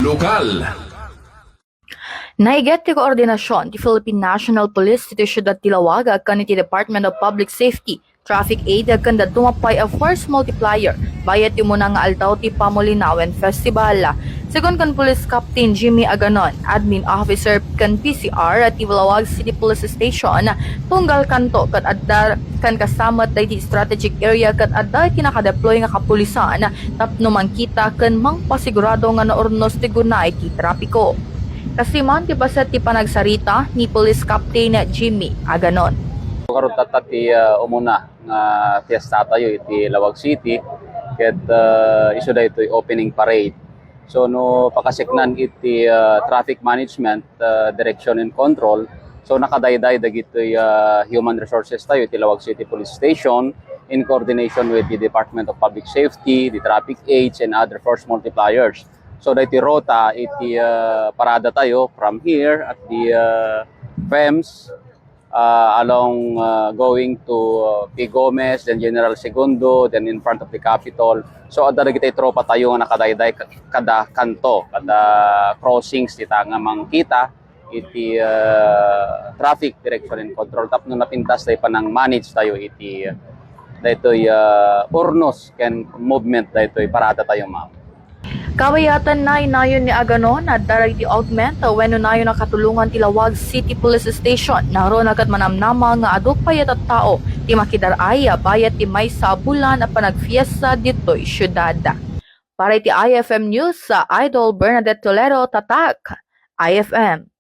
Lokal. Naiget ti koordinasyon ti Philippine National Police ti Siyudad Tilawaga kan ti Department of Public Safety, Traffic Aid kan tumapay a force multiplier bayat ti muna nga altaw ti Pamolinawen Festival. Segon kan Police Captain Jimmy Aganon, Admin Officer kan PCR at Tiwalawag City Police Station, tunggal kanto kat adda kan kasamat ti strategic area kat adda kinakadeploy nga kapulisan tapno mangkita kan mangpasigurado nga naornos ti gunay ti trapiko. Kasi man ti basat ti panagsarita ni Police Captain Jimmy Aganon. Karon tata ti umuna nga fiesta tayo iti Lawag City ket isu daytoy opening parade. So no pakasiknan iti traffic management, direction and control. So nakadayday dagitoy human resources tayo iti Lawag City Police Station in coordination with the Department of Public Safety, the Traffic Aids and other force multipliers. So dahiti rota iti parada tayo from here at the FEMS along going to P. Gomez, then General Segundo, then in front of the Capitol. So adda dagiti tropa tayo nga nakadayday kada kanto, kada crossings tita nga mangkita iti traffic direction and control. Tapno napintas tayo pa ng manage tayo iti daytoy urnos ken movement daytoy parada tayo ma'am. Kawayatan na inayon ni Aganon na daray ti augment wenno nayon nakatulungan ti Lawag City Police Station naron agad manamnama nga aduk payat at tao ti makidaraya bayat ti may sabulan a panagfiesta ditoy syudad. Para ti IFM News sa Idol Bernadette Toledo, Tatak, IFM.